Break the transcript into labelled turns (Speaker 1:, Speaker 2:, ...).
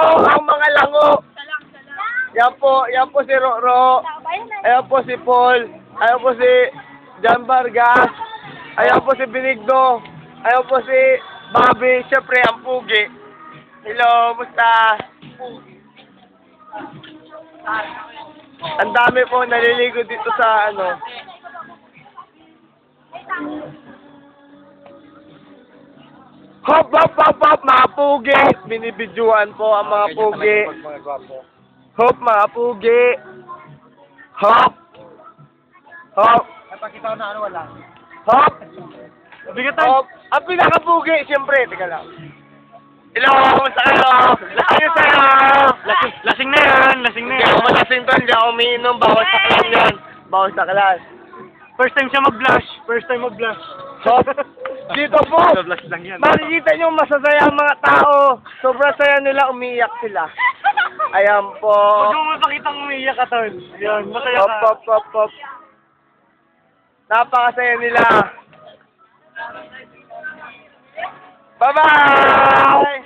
Speaker 1: ang mga lango. Yan po si Roro. Ayan po si Paul. Ayan po si John Vargas. Ayan po si Benigno. Ayan po si Bobby. Siyempre, ang pugi. Hello, musta? Ang dami po naliligo dito sa ano. Hop, hop, hop, hop, mga pugi. Binibidyohan po ang mga pugi. Hop, mga pugi. Hop. Hop.
Speaker 2: Napakita ko na ano wala.
Speaker 1: Hop.
Speaker 2: Bigatan.
Speaker 1: Hop. Ang pinakapugi, siyempre. Teka lang. Hello, kumusta kayo? Lasing sa'yo!
Speaker 2: Lasing na yan, lasing na
Speaker 1: Hindi
Speaker 2: yan.
Speaker 1: ako malasing doon, hindi ako umiinom. Bawal sa kalan yun. Bawal sa kalan.
Speaker 2: First time siya mag-blush. First time mag-blush.
Speaker 1: Hop. Dito po,
Speaker 2: Blush lang yan.
Speaker 1: makikita nyo masasaya ang mga tao. Sobrang saya nila, umiiyak sila. Ayan po.
Speaker 2: Huwag mo mapakitang umiiyak ka, Tol. Yan, masaya
Speaker 1: Hop,
Speaker 2: ka.
Speaker 1: hop, hop, hop. Napakasaya nila. Bye-bye!